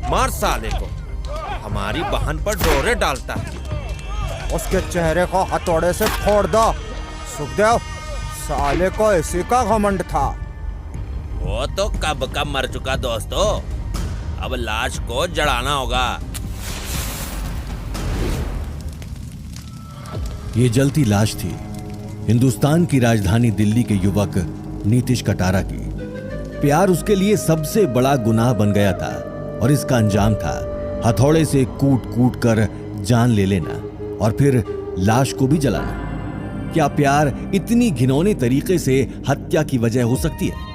मार साले को, हमारी बहन पर डोरे डालता है। उसके चेहरे को हथौड़े से फोड़ दो। सुखदेव, साले को इसी का घमंड था। वो तो कब का मर चुका दोस्तों, अब लाश को जड़ाना होगा। ये जलती लाश थी हिंदुस्तान की राजधानी दिल्ली के युवक नीतीश कटारा की। प्यार उसके लिए सबसे बड़ा गुनाह बन गया था और इसका अंजाम था हथौड़े से कूट कूट कर जान ले लेना और फिर लाश को भी जलाना। क्या प्यार इतनी घिनौने तरीके से हत्या की वजह हो सकती है?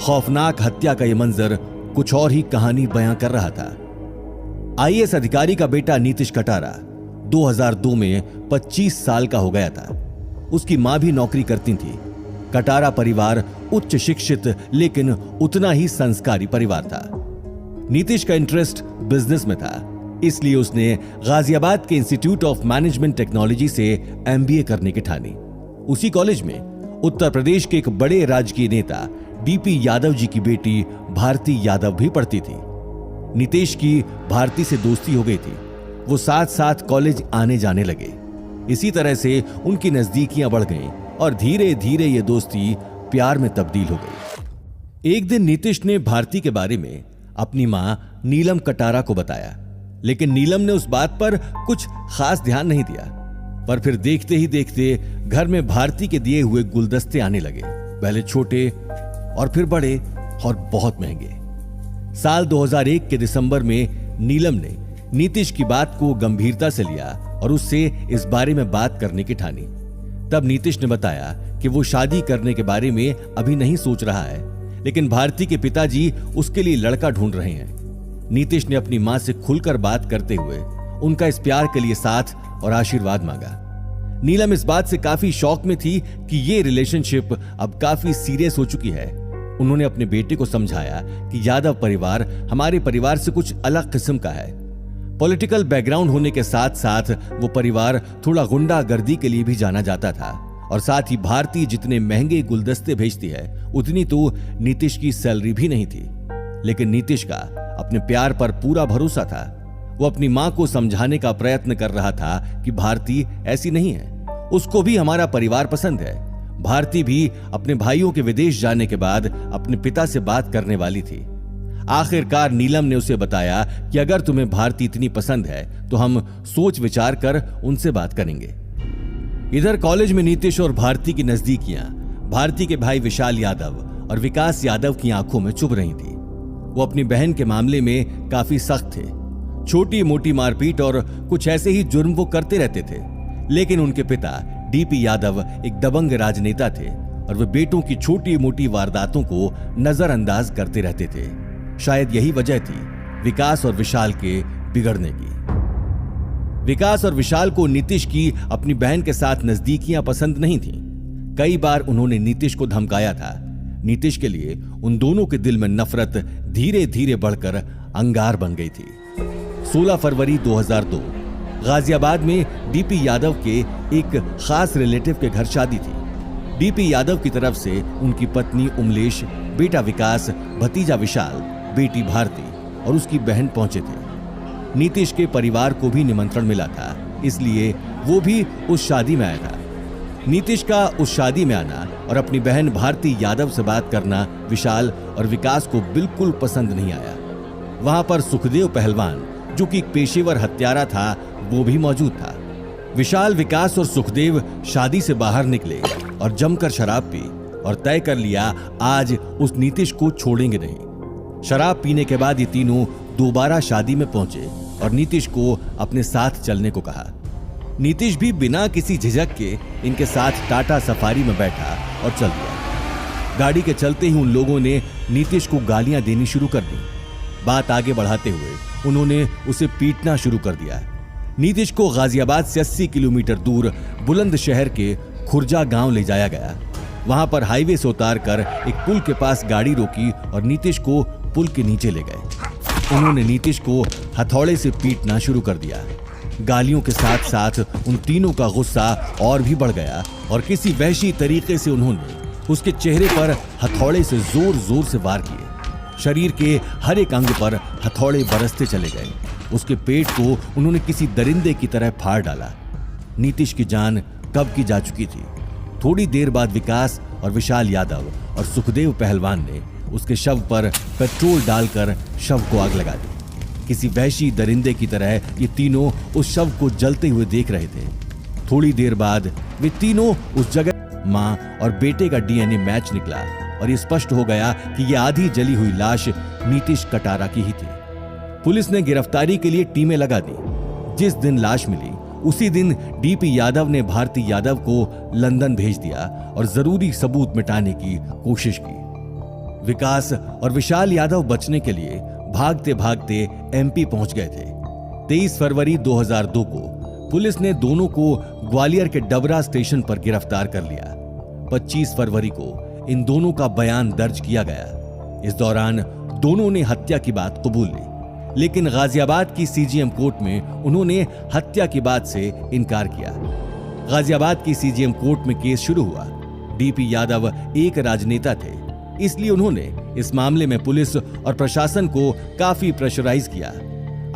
खौफनाक हत्या का यह मंजर कुछ और ही कहानी बयां कर रहा था। आईएएस अधिकारी का बेटा नीतीश कटारा 2002 में 25 साल का हो गया था। उसकी मां भी नौकरी करती थी। कटारा परिवार उच्च शिक्षित लेकिन उतना ही संस्कारी परिवार था। नीतीश का इंटरेस्ट बिजनेस में था, इसलिए उसने गाजियाबाद के इंस्टीट्यूट ऑफ मैनेजमेंट टेक्नोलॉजी से एमबीए करने की ठानी। उसी कॉलेज में उत्तर प्रदेश के एक बड़े राजकीय नेता डीपी यादव जी की बेटी भारती यादव भी पढ़ती थी। नीतीश की भारती से दोस्ती हो गई थी। वो साथ साथ कॉलेज आने जाने लगे। इसी तरह से उनकी नजदीकियां बढ़ गईं और धीरे धीरे ये दोस्ती प्यार में तब्दील हो गई। एक दिन नीतीश ने भारती के बारे में अपनी मां नीलम कटारा को बताया, लेकिन नीलम ने उस बात पर कुछ खास ध्यान नहीं दिया। पर फिर देखते ही देखते घर में भारती के दिए हुए गुलदस्ते आने लगे, पहले छोटे और फिर बड़े और बहुत महंगे। साल 2001 के दिसंबर में नीलम ने नीतीश की बात को गंभीरता से लिया और उससे इस बारे में बात करने की ठानी। तब नीतीश ने बताया कि वो शादी करने के बारे में अभी नहीं सोच रहा है, लेकिन भारती के पिताजी उसके लिए लड़का ढूंढ रहे हैं। नीतीश ने अपनी मां से खुलकर बात करते हुए उनका इस प्यार के लिए साथ और आशीर्वाद मांगा। नीलम इस बात से काफी शौक में थी कि ये रिलेशनशिप अब काफी सीरियस हो चुकी है। उन्होंने अपने बेटे को समझाया कि यादव परिवार हमारे परिवार से कुछ अलग किस्म का है। पॉलिटिकल बैकग्राउंड होने के साथ साथ वो परिवार थोड़ा गुंडागर्दी के लिए भी जाना जाता था और साथ ही भारती जितने महंगे गुलदस्ते भेजती है उतनी तो नीतीश की सैलरी भी नहीं थी। लेकिन नीतीश का अपने प्यार पर पूरा भरोसा था। वो अपनी मां को समझाने का प्रयत्न कर रहा था कि भारती ऐसी नहीं है, उसको भी हमारा परिवार पसंद है। भारती भी अपने भाइयों के विदेश जाने के बाद अपने पिता से बात करने वाली थी। आखिरकार नीलम ने उसे बताया कि अगर तुम्हें भारती इतनी पसंद है तो हम सोच विचार कर उनसे बात करेंगे। इधर कॉलेज में नीतीश और भारती की नजदीकियां भारती के भाई विशाल यादव और विकास यादव की आंखों में चुभ रही थी। वो अपनी बहन के मामले में काफी सख्त थे। छोटी मोटी मारपीट और कुछ ऐसे ही जुर्म वो करते रहते थे, लेकिन उनके पिता डीपी यादव एक दबंग राजनेता थे और वे बेटों की छोटी मोटी वारदातों को नजरअंदाज करते रहते थे। शायद यही वजह थी विकास और विशाल के बिगड़ने की। विकास और विशाल को नीतीश की अपनी बहन के साथ नजदीकियां पसंद नहीं थीं। कई बार उन्होंने नीतीश को धमकाया था। नीतीश के लिए उन दोनों के दिल में नफरत धीरे धीरे बढ़कर अंगार बन गई थी। 16 फरवरी 2002 गाजियाबाद में डीपी यादव के एक खास रिलेटिव के घर शादी थी। डीपी यादव की तरफ से उनकी पत्नी उमलेश, बेटा विकास, भतीजा विशाल, बेटी भारती और उसकी बहन पहुंचे थे। नीतीश के परिवार को भी निमंत्रण मिला था, इसलिए वो भी उस शादी में आया था। नीतीश का उस शादी में आना और अपनी बहन भारती यादव से बात करना विशाल और विकास को बिल्कुल पसंद नहीं आया। वहां पर सुखदेव पहलवान, जो कि एक पेशेवर हत्यारा था, वो भी मौजूद था। विशाल, विकास और सुखदेव शादी से बाहर निकले और जमकर शराब पी और तय कर लिया आज उस नीतीश को छोड़ेंगे नहीं। शराब पीने के बाद ये तीनों दोबारा शादी में पहुंचे और नीतीश को अपने साथ चलने को कहा। नीतीश भी बिना किसी झिझक के इनके साथ टाटा सफारी में बैठा और चल दिया। गाड़ी के चलते ही उन लोगों ने नीतीश को गालियां देनी शुरू कर दी। बात आगे बढ़ाते हुए उन्होंने उसे पीटना शुरू कर दिया। नीतीश को गाजियाबाद से 80 किलोमीटर दूर बुलंदशहर के खुर्जा गांव ले जाया गया। वहां पर हाईवे से उतारकर एक पुल के पास गाड़ी रोकी और नीतीश को पुल के नीचे ले गए। उन्होंने नीतीश को हथौड़े से पीटना शुरू कर दिया। गालियों के साथ साथ उन तीनों का गुस्सा और भी बढ़ गया और किसी वहशी तरीके से उन्होंने उसके चेहरे पर हथौड़े से जोर जोर से वार किए। शरीर के हर एक अंग पर हथौड़े बरसते चले गए। उसके पेट को उन्होंने किसी दरिंदे की तरह फाड़ डाला। नीतीश की जान कब की जा चुकी थी। थोड़ी देर बाद विकास और विशाल यादव और सुखदेव पहलवान ने उसके शव पर पेट्रोल डालकर शव को आग लगा दी। किसी वहशी दरिंदे की तरह ये तीनों उस शव को जलते हुए देख रहे थे। थोड़ी देर बाद वे तीनों उस जगह मां और बेटे का डीएनए मैच निकला और ये स्पष्ट हो गया कि ये आधी जली हुई लाश नीतीश कटारा की ही थी। पुलिस ने गिरफ्तारी के लिए टीमें लगा दी। जिस दिन लाश मिली उसी दिन डीपी यादव ने भारती यादव को लंदन भेज दिया और जरूरी सबूत मिटाने की कोशिश की। विकास और विशाल यादव बचने के लिए भागते भागते एमपी पहुंच गए थे। 23 फरवरी 2002 को पुलिस ने दोनों को ग्वालियर के डबरा स्टेशन पर गिरफ्तार कर लिया। 25 फरवरी को इन दोनों का बयान दर्ज किया गया। इस दौरान दोनों ने हत्या की बात कबूल ली, लेकिन गाजियाबाद की सीजीएम कोर्ट में उन्होंने हत्या की बात से इनकार किया। गाजियाबाद की सीजीएम कोर्ट में केस शुरू हुआ। डीपी यादव एक राजनेता थे, इसलिए उन्होंने इस मामले में पुलिस और प्रशासन को काफी प्रेशराइज किया।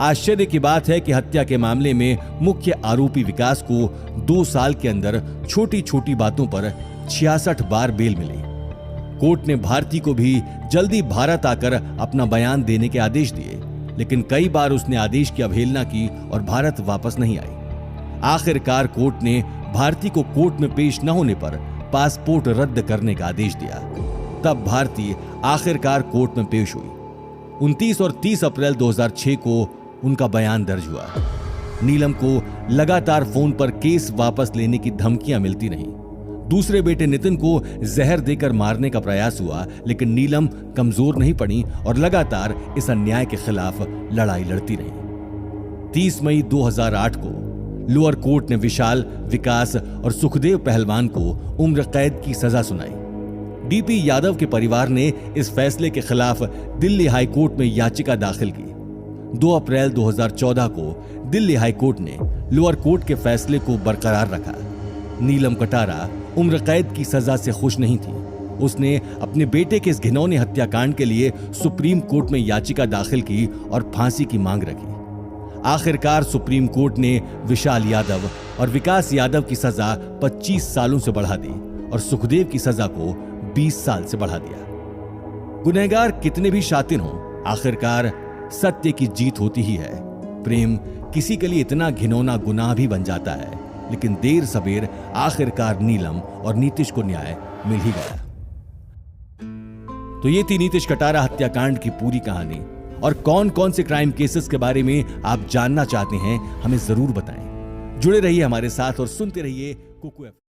आश्चर्य की बात है कि हत्या के मामले में मुख्य आरोपी विकास को 2 साल के अंदर छोटी छोटी बातों पर 66 बार बेल मिली। कोर्ट ने भारती को भी जल्दी भारत आकर अपना बयान देने के आदेश दिए, लेकिन कई बार उसने आदेश की अवहेलना की और भारत वापस नहीं आई। आखिरकार कोर्ट ने भारती को कोर्ट में पेश न होने पर पासपोर्ट रद्द करने का आदेश दिया। तब भारती आखिरकार कोर्ट में पेश हुई। 29 और 30 अप्रैल 2006 को उनका बयान दर्ज हुआ। नीलम को लगातार फोन पर केस वापस लेने की धमकियां मिलती रहीं। दूसरे बेटे नितिन को जहर देकर मारने का प्रयास हुआ, लेकिन नीलम कमजोर नहीं पड़ी और लगातार इस अन्याय के खिलाफ लड़ाई लड़ती रही। 30 मई 2008 को लोअर कोर्ट ने विशाल, विकास और सुखदेव पहलवान को उम्र कैद की सजा सुनाई। डीपी यादव के परिवार ने इस फैसले के खिलाफ दिल्ली हाई कोर्ट में याचिका दाखिल की। 2 अप्रैल 2014 को दिल्ली हाई कोर्ट ने लोअर कोर्ट के फैसले को बरकरार रखा। नीलम कटारा उम्र कैद की सजा से खुश नहीं थी। उसने अपने बेटे के इस घिनौने हत्याकांड के लिए सुप्रीम कोर्ट में याचिका दाखिल की और फांसी की मांग रखी। आखिरकार सुप्रीम कोर्ट ने विशाल यादव और विकास यादव की सजा 25 सालों से बढ़ा दी और सुखदेव की सजा को 20 साल से बढ़ा दिया। गुनहगार कितने भी शातिर हों, आखिरकार सत्य की जीत होती ही है। प्रेम किसी के लिए इतना घिनौना गुनाह भी बन जाता है, लेकिन देर सबेर आखिरकार नीलम और नीतीश को न्याय मिल ही गया। तो ये थी नीतीश कटारा हत्याकांड की पूरी कहानी। और कौन कौन से क्राइम केसेस के बारे में आप जानना चाहते हैं, हमें जरूर बताएं। जुड़े रहिए हमारे साथ और सुनते रहिए कुकू एफएम।